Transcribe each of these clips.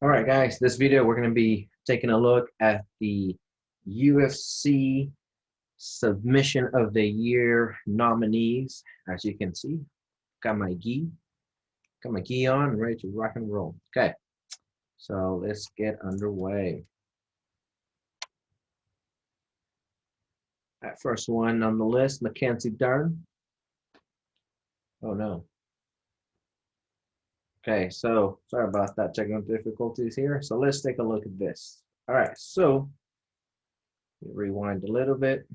All right, guys, this video we're going to be taking a look at the UFC Submission of the Year nominees. As you can see, got my gi on, ready to rock and roll. Okay, so let's get underway. That first one on the list, Mackenzie Dern. Oh no. Okay, so sorry about that technical difficulties here. So let's take a look at this. All right, so rewind a little bit.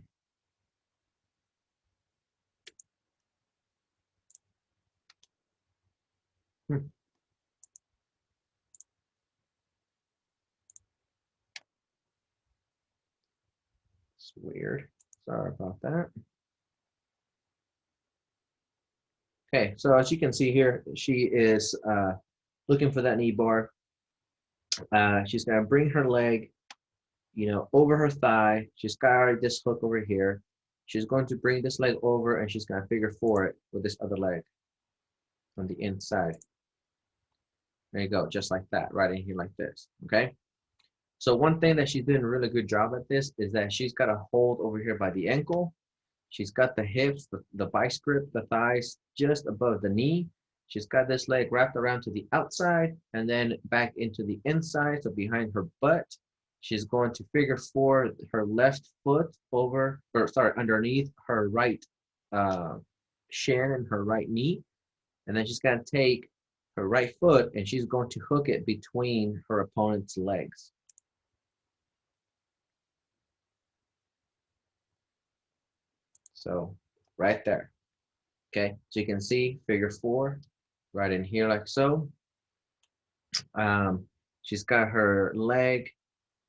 It's weird. Sorry about that. Okay, so as you can see here, she is looking for that knee bar. She's gonna bring her leg, over her thigh. She's got this hook over here. She's going to bring this leg over and she's gonna figure four it with this other leg on the inside. There you go, just like that, right in here like this, okay? So one thing that she's doing a really good job at this is that she's got a hold over here by the ankle. She's got the hips, the vice grip, the thighs just above the knee. She's got this leg wrapped around to the outside and then back into the inside, so behind her butt. She's going to figure four her left foot underneath her right shin and her right knee. And then she's going to take her right foot and she's going to hook it between her opponent's legs. So right there, okay? So you can see figure four right in here like so. She's got her leg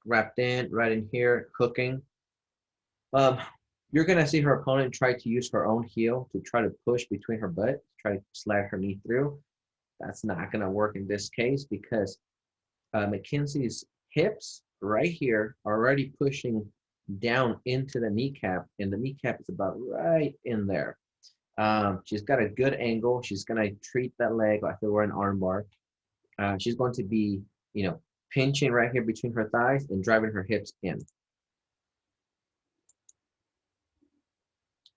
wrapped in right in here, hooking. You're gonna see her opponent try to use her own heel to try to push between her butt, try to slide her knee through. That's not gonna work in this case because Mackenzie's hips right here are already pushing down into the kneecap, and the kneecap is about right in there. She's got a good angle. She's gonna treat that leg like if it were an arm bar. She's going to be, pinching right here between her thighs and driving her hips in.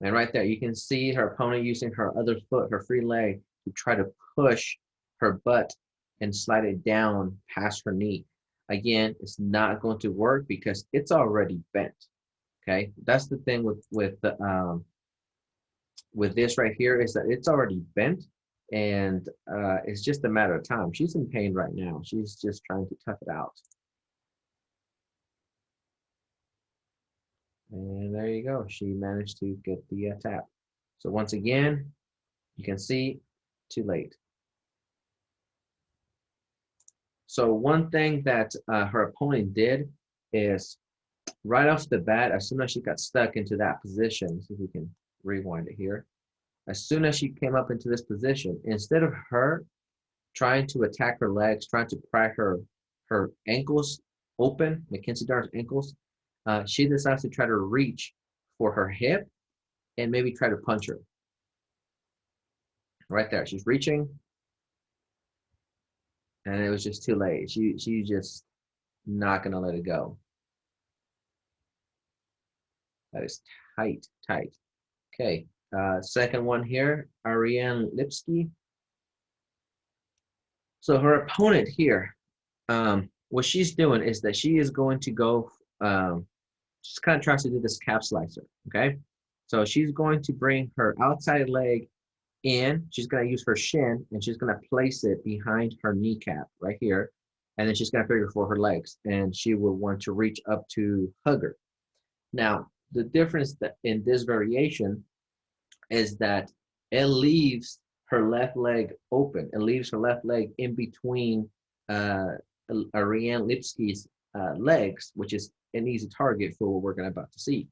And right there, you can see her opponent using her other foot, her free leg, to try to push her butt and slide it down past her knee. Again, it's not going to work because it's already bent. Okay, that's the thing with this right here is that it's already bent, and it's just a matter of time. She's in pain right now. She's just trying to tough it out. And there you go. She managed to get the tap. So once again, you can see, too late. So one thing that her opponent did is right off the bat, as soon as she got stuck into that position, see if we can rewind it here. As soon as she came up into this position, instead of her trying to attack her legs, trying to pry her ankles open, Mackenzie Dern's ankles, she decides to try to reach for her hip and maybe try to punch her. Right there, she's reaching, and it was just too late. She's just not gonna let it go. That is tight, tight. Okay, second one here, Ariane Lipski. So her opponent here, what she's doing is that she is going to go, she's kind of tries to do this calf slicer, okay? So she's going to bring her outside leg in, she's gonna use her shin, and she's gonna place it behind her kneecap right here, and then she's gonna figure for her legs, and she will want to reach up to hug her. Now, the difference that in this variation is that it leaves her left leg open. It leaves her left leg in between Ariane Lipski's legs, which is an easy target for what we're about to see.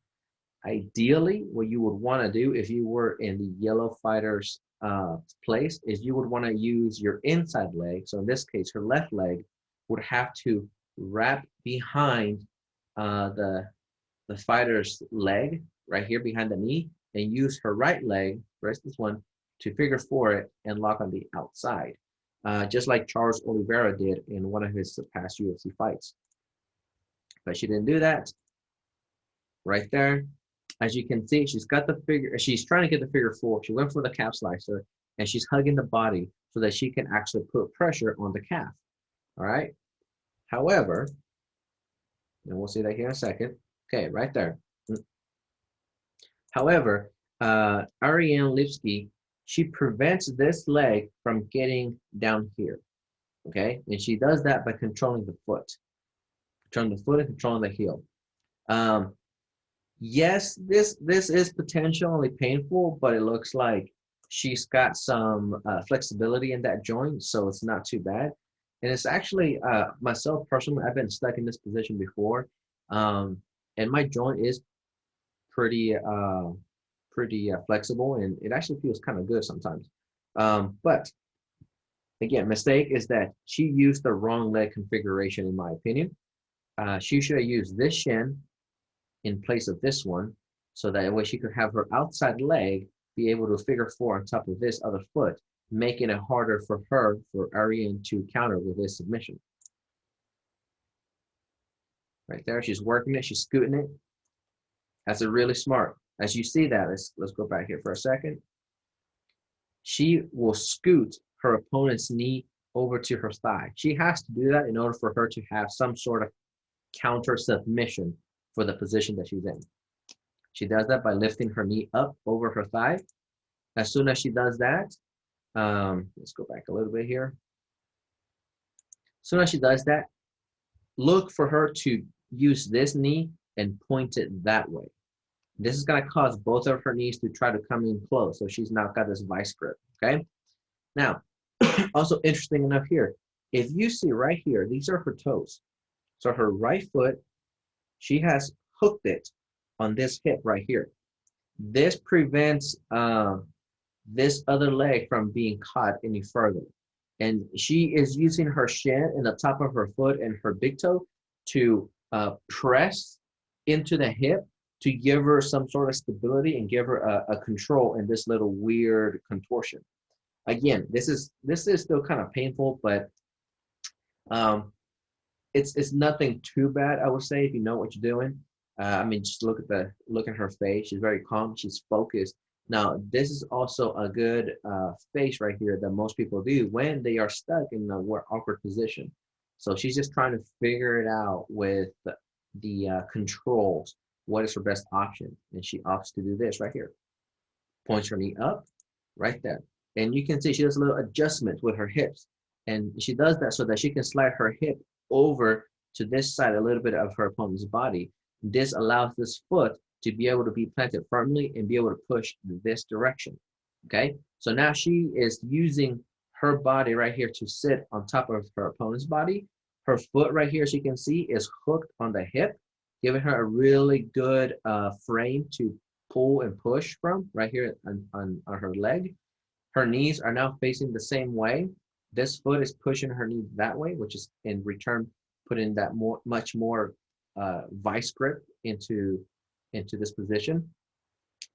Ideally, what you would want to do if you were in the yellow fighter's place is you would want to use your inside leg. So in this case, her left leg would have to wrap behind the fighter's leg right here behind the knee, and use her right leg, rest this one, to figure for it and lock on the outside. just like Charles Oliveira did in one of his past UFC fights. But she didn't do that. Right there, as you can see, she's got the figure. She's trying to get the figure four. She went for the calf slicer, and she's hugging the body so that she can actually put pressure on the calf. All right. However, and we'll see that here in a second. Okay, right there. However, Ariane Lipsky, she prevents this leg from getting down here. Okay, and she does that by controlling the foot, and controlling the heel. Yes, this is potentially painful, but it looks like she's got some flexibility in that joint, so it's not too bad. And it's actually myself personally, I've been stuck in this position before, and my joint is pretty flexible, and it actually feels kind of good sometimes. But again, mistake is that she used the wrong leg configuration, in my opinion. She should have used this shin in place of this one, so that way she could have her outside leg be able to figure four on top of this other foot, making it harder for Ariane to counter with this submission. Right there, she's working it, she's scooting it. That's a really smart. As you see that, let's go back here for a second. She will scoot her opponent's knee over to her thigh. She has to do that in order for her to have some sort of counter submission for the position that she's in. She does that by lifting her knee up over her thigh. As soon as she does that, let's go back a little bit here. As soon as she does that, look for her to use this knee and point it that way. This is going to cause both of her knees to try to come in close, so she's now got this vice grip, okay? Now, also interesting enough here, if you see right here, these are her toes. So her right foot, she has hooked it on this hip right here. This prevents this other leg from being caught any further. And she is using her shin and the top of her foot and her big toe to press into the hip to give her some sort of stability and give her a control in this little weird contortion. Again, this is still kind of painful, but it's nothing too bad, I would say, if you know what you're doing. I mean, just look at her face. She's very calm. She's focused. Now, this is also a good face right here that most people do when they are stuck in a more awkward position. So she's just trying to figure it out with the controls. What is her best option? And she opts to do this right here. Points her knee up, right there. And you can see she does a little adjustment with her hips. And she does that so that she can slide her hip over to this side a little bit of her opponent's body. This allows this foot to be able to be planted firmly and be able to push this direction, okay? So now she is using her body right here to sit on top of her opponent's body. Her foot right here, as you can see, is hooked on the hip, giving her a really good frame to pull and push from right here on her leg. Her knees are now facing the same way. This foot is pushing her knee that way, which is in return putting that much more vice grip into this position.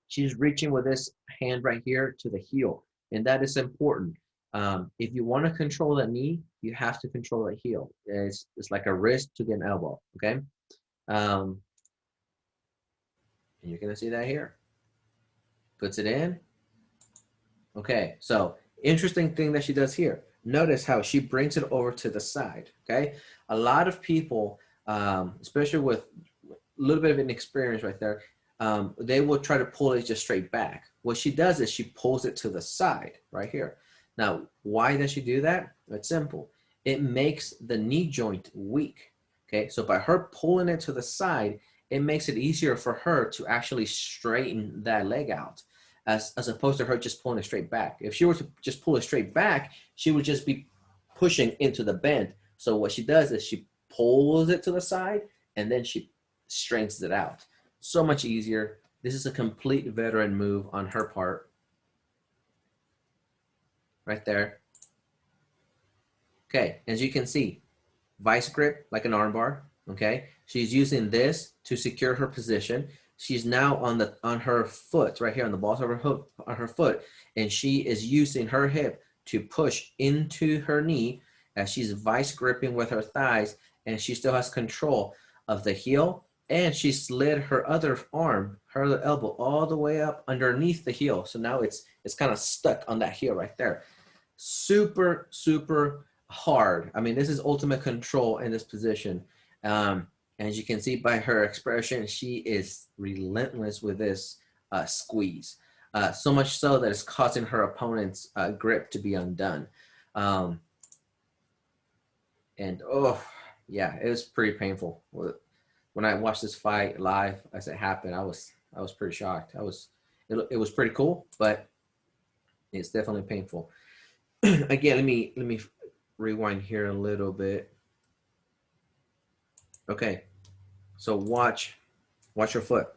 She's reaching with this hand right here to the heel, and that is important. If you want to control the knee, you have to control the heel. It's like a wrist to an elbow, okay? And you're gonna see that here. Puts it in. Okay, so interesting thing that she does here. Notice how she brings it over to the side, okay? A lot of people, especially with a little bit of inexperience right there, they will try to pull it just straight back. What she does is she pulls it to the side right here. Now, why does she do that? It's simple. It makes the knee joint weak, okay? So by her pulling it to the side, it makes it easier for her to actually straighten that leg out. As opposed to her just pulling it straight back. If she were to just pull it straight back, she would just be pushing into the bend. So what she does is she pulls it to the side and then she straightens it out. So much easier. This is a complete veteran move on her part. Right there. Okay, as you can see, vice grip like an armbar. Okay, she's using this to secure her position. She's now on her foot right here on the balls of her foot, and she is using her hip to push into her knee as she's vice gripping with her thighs, and she still has control of the heel, and she slid her other arm, her other elbow, all the way up underneath the heel. So now it's kind of stuck on that heel right there. Super, super hard. I mean, this is ultimate control in this position. As you can see by her expression, she is relentless with this squeeze. So much so that it's causing her opponent's grip to be undone. And oh, yeah, it was pretty painful. When I watched this fight live as it happened, I was pretty shocked. It was pretty cool, but it's definitely painful. Again, let me rewind here a little bit. Okay, so watch her foot.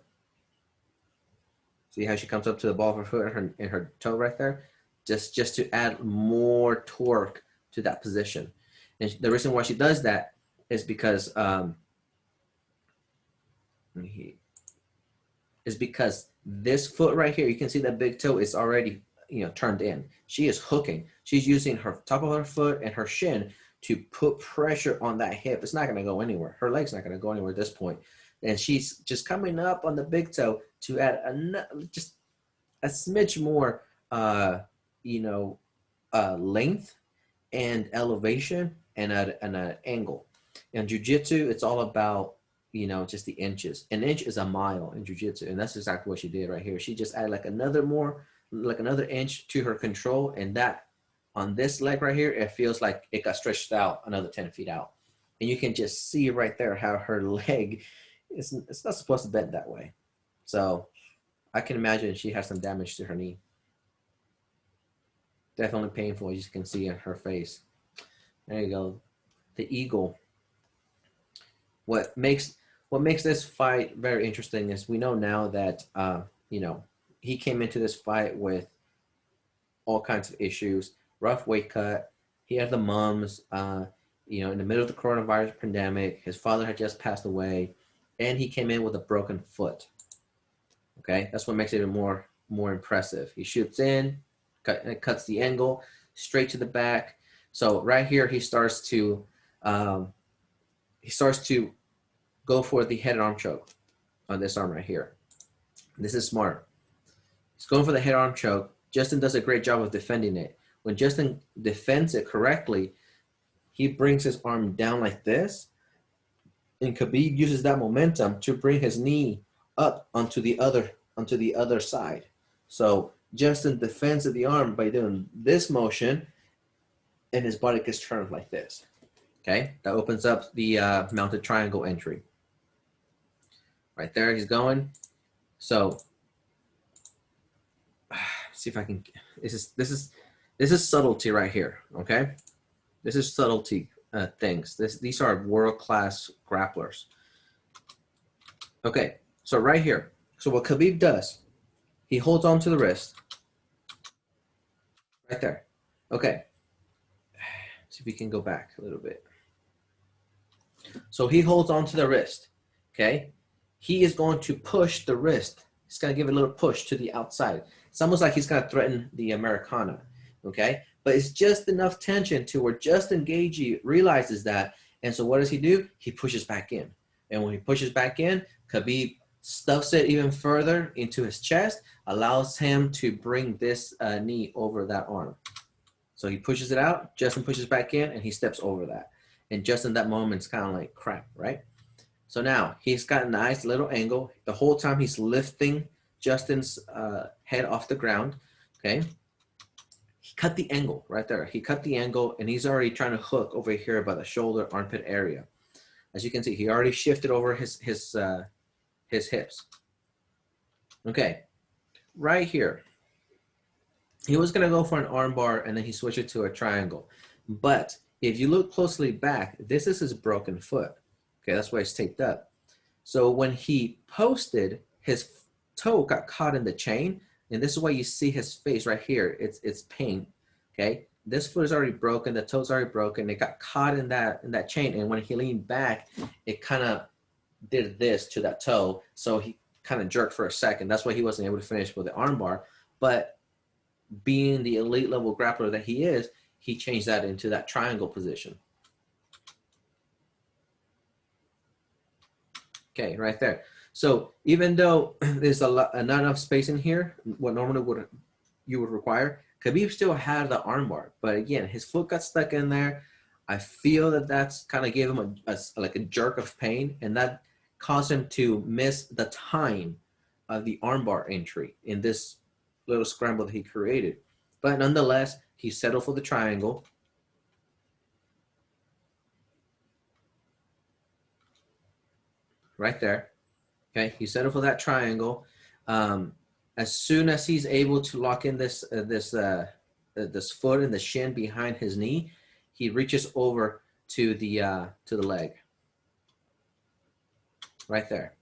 See how she comes up to the ball of her foot and her toe right there? Just to add more torque to that position. And the reason why she does that is because this foot right here, you can see that big toe is already turned in. She is hooking. She's using her top of her foot and her shin to put pressure on that hip. It's not going to go anywhere. Her leg's not going to go anywhere at this point. And she's just coming up on the big toe to add just a smidge more, length and elevation and an angle. In jiu-jitsu, it's all about, just the inches. An inch is a mile in jiu-jitsu, and that's exactly what she did right here. She just added like another inch to her control, and that on this leg right here, it feels like it got stretched out another 10 feet out. And you can just see right there how her leg it's not supposed to bend that way. So I can imagine she has some damage to her knee. Definitely painful, as you can see in her face. There you go. The eagle. What makes this fight very interesting is we know now that he came into this fight with all kinds of issues, rough weight cut. He had the mumps, in the middle of the coronavirus pandemic. His father had just passed away, and he came in with a broken foot. Okay, that's what makes it even more impressive. He shoots in, cuts the angle straight to the back. So right here, he starts to go for the head arm choke on this arm right here. This is smart. He's going for the head arm choke. Justin does a great job of defending it. When Justin defends it correctly, he brings his arm down like this, and Khabib uses that momentum to bring his knee up onto the other side. So Justin defends the arm by doing this motion, and his body gets turned like this. Okay, that opens up the mounted triangle entry. Right there, he's going. So see if I can. This is subtlety right here. Okay, this is subtlety things. These are world-class grapplers. Okay, so right here. So what Khabib does, he holds on to the wrist. Right there. Okay. See if we can go back a little bit. So he holds on to the wrist. Okay. He is going to push the wrist. He's going to give it a little push to the outside. It's almost like he's going to threaten the Americana. Okay. But it's just enough tension to where Justin Gaethje realizes that. And so what does he do? He pushes back in. And when he pushes back in, Khabib stuffs it even further into his chest, allows him to bring this knee over that arm. So he pushes it out, Justin pushes back in, and he steps over that. And just in that moment, it's kind of like crap, right? So now he's got a nice little angle. The whole time he's lifting Justin's head off the ground, okay? He cut the angle right there. He cut the angle, and he's already trying to hook over here by the shoulder, armpit area. As you can see, he already shifted over his hips. Okay, right here. He was going to go for an arm bar, and then he switched it to a triangle. But if you look closely back, this is his broken foot. Okay, that's why it's taped up. So when he posted, his toe got caught in the chain, and this is why you see his face right here. It's pain. Okay, this foot is already broken. The toe's already broken. It got caught in that chain, and when he leaned back, it kind of did this to that toe. So he kind of jerked for a second. That's why he wasn't able to finish with the arm bar. But being the elite level grappler that he is, he changed that into that triangle position. Okay, right there. So even though there's not enough space in here, what normally you would require, Khabib still had the armbar, but again, his foot got stuck in there. I feel that that's kind of gave him like a jerk of pain, and that caused him to miss the time of the armbar entry in this little scramble that he created. But nonetheless, he settled for the triangle. Right there. Okay, he settled for that triangle. As soon as he's able to lock in this foot and the shin behind his knee, he reaches over to the leg. Right there.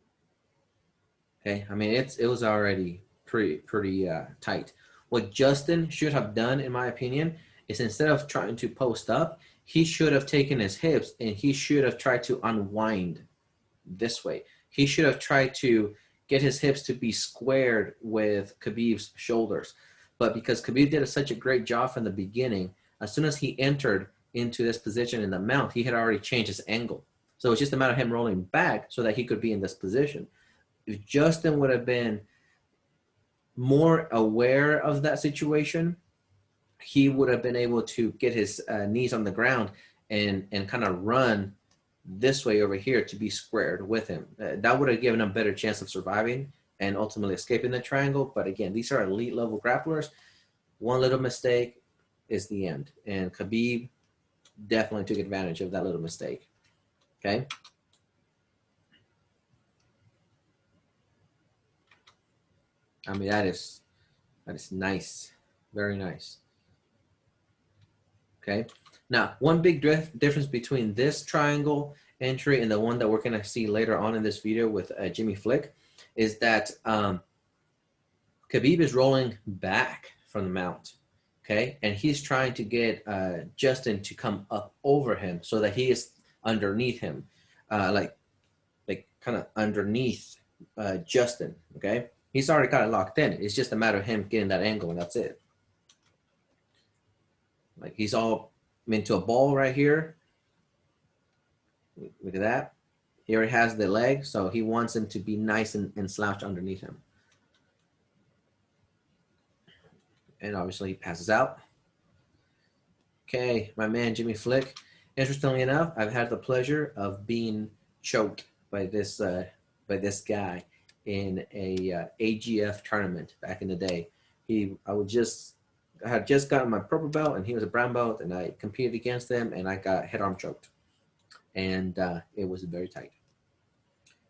Okay, I mean it was already pretty tight. What Justin should have done, in my opinion, is instead of trying to post up, he should have taken his hips and he should have tried to unwind this way. He should have tried to get his hips to be squared with Khabib's shoulders. But because Khabib did such a great job from the beginning, as soon as he entered into this position in the mount, he had already changed his angle. So it's just a matter of him rolling back so that he could be in this position. If Justin would have been more aware of that situation, he would have been able to get his knees on the ground and kind of run this way over here to be squared with him. That would have given him a better chance of surviving and ultimately escaping the triangle. But again, these are elite level grapplers. One little mistake is the end. And Khabib definitely took advantage of that little mistake. Okay. I mean, that is nice. Very nice. Okay. Now, one big difference between this triangle entry and the one that we're going to see later on in this video with Jimmy Flick is that Khabib is rolling back from the mount, okay? And he's trying to get Justin to come up over him so that he is underneath him, like kind of underneath Justin, okay? He's already got it locked in. It's just a matter of him getting that angle, and that's it. Like he's all into a ball right here. Look at that. He already has the leg, so he wants him to be nice and slouched underneath him. And obviously he passes out. Okay, my man Jimmy Flick. Interestingly enough, I've had the pleasure of being choked by this guy in a AGF tournament back in the day. I had just gotten my purple belt, and he was a brown belt, and I competed against him, and I got head-arm choked. And it was very tight.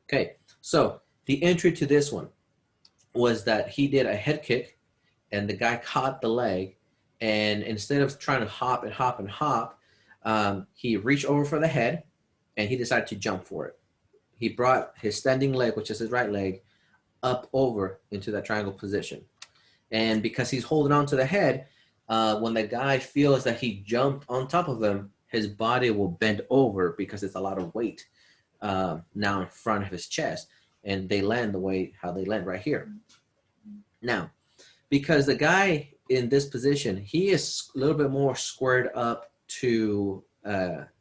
Okay, so the entry to this one was that he did a head kick, and the guy caught the leg, and instead of trying to hop and hop and hop, he reached over for the head, and he decided to jump for it. He brought his standing leg, which is his right leg, up over into that triangle position. And because he's holding on to the head, when the guy feels that he jumped on top of him, his body will bend over because it's a lot of weight now in front of his chest. And they land the way how they land right here. Now, because the guy in this position, he is a little bit more squared up to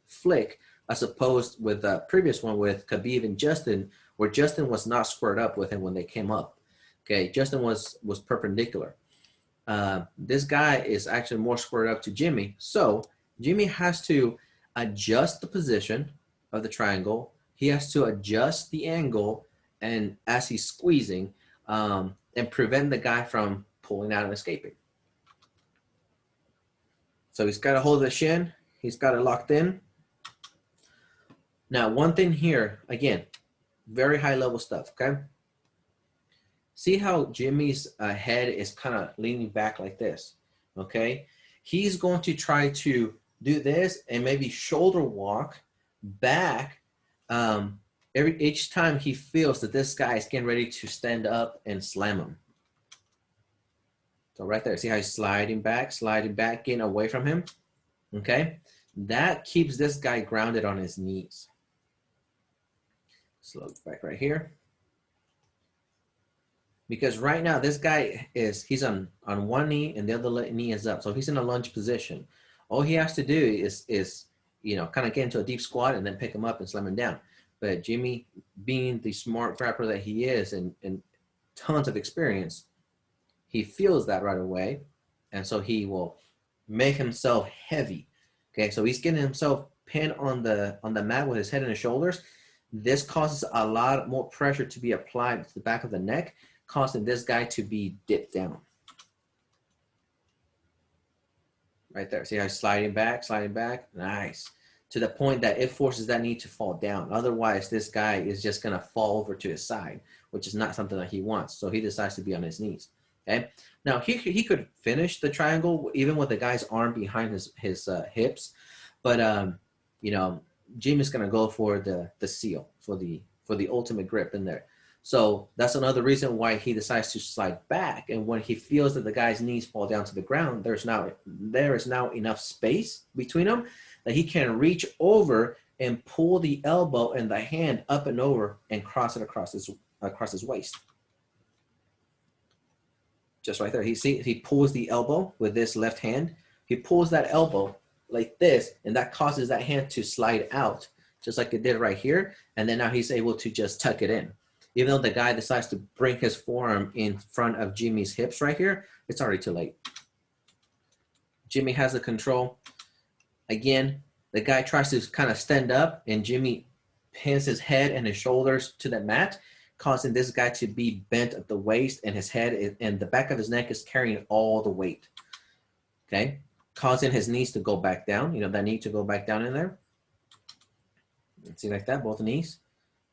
Flick, as opposed with the previous one with Khabib and Justin, where Justin was not squared up with him when they came up. Okay, Justin was perpendicular. This guy is actually more squared up to Jimmy. So Jimmy has to adjust the position of the triangle. He has to adjust the angle, and as he's squeezing, and prevent the guy from pulling out and escaping. So he's got to hold the shin. He's got it locked in. Now, one thing here, again, very high level stuff, okay? See how Jimmy's head is kind of leaning back like this, okay? He's going to try to do this and maybe shoulder walk back each time he feels that this guy is getting ready to stand up and slam him. So right there, see how he's sliding back, getting away from him, okay? That keeps this guy grounded on his knees. So look back right here. Because right now this guy he's on one knee and the other knee is up, so he's in a lunge position. All he has to do is kind of get into a deep squat and then pick him up and slam him down. But Jimmy, being the smart grappler that he is and tons of experience, he feels that right away, and so he will make himself heavy. Okay, so he's getting himself pinned on the mat with his head and his shoulders. This causes a lot more pressure to be applied to the back of the neck, causing this guy to be dipped down. Right there. See how he's sliding back? Nice. To the point that it forces that knee to fall down. Otherwise, this guy is just going to fall over to his side, which is not something that he wants. So he decides to be on his knees. Okay. Now, he could finish the triangle even with the guy's arm behind his hips. But, Jimmy's going to go for the seal, for the ultimate grip in there. So that's another reason why he decides to slide back. And when he feels that the guy's knees fall down to the ground, there is now enough space between them that he can reach over and pull the elbow and the hand up and over and cross it across his waist. Just right there. He pulls the elbow with this left hand. He pulls that elbow like this, and that causes that hand to slide out, just like it did right here. And then now he's able to just tuck it in. Even though the guy decides to bring his forearm in front of Jimmy's hips right here, it's already too late. Jimmy has the control. Again, the guy tries to kind of stand up, and Jimmy pins his head and his shoulders to the mat, causing this guy to be bent at the waist, and his head and the back of his neck is carrying all the weight. Okay? Causing his knees to go back down. That knee to go back down in there. See, like that, both knees.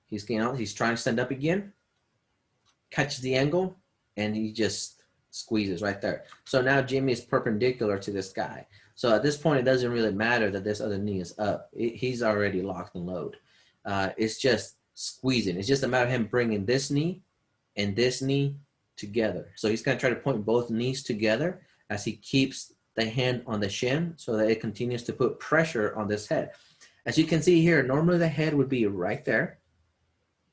He's getting out. He's trying to stand up again. Catches the angle, and he just squeezes right there. So now Jimmy is perpendicular to this guy. So at this point, it doesn't really matter that this other knee is up. He's already locked and loaded. It's just squeezing. It's just a matter of him bringing this knee and this knee together. So he's going to try to point both knees together as he keeps the hand on the shin so that it continues to put pressure on this head. As you can see here, normally the head would be right there.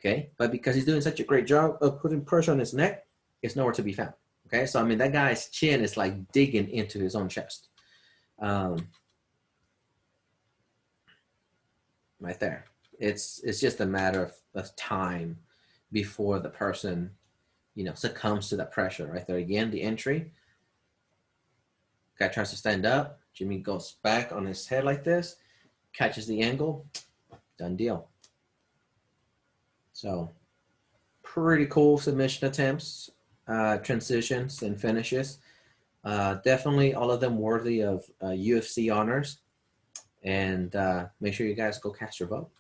Okay, but because he's doing such a great job of putting pressure on his neck, it's nowhere to be found. Okay, so I mean, that guy's chin is like digging into his own chest. Right there. It's just a matter of time before the person, succumbs to that pressure. Right there again, the entry. Guy tries to stand up. Jimmy goes back on his head like this, catches the angle, done deal. So pretty cool submission attempts, transitions, and finishes. Definitely all of them worthy of UFC honors. And make sure you guys go cast your vote.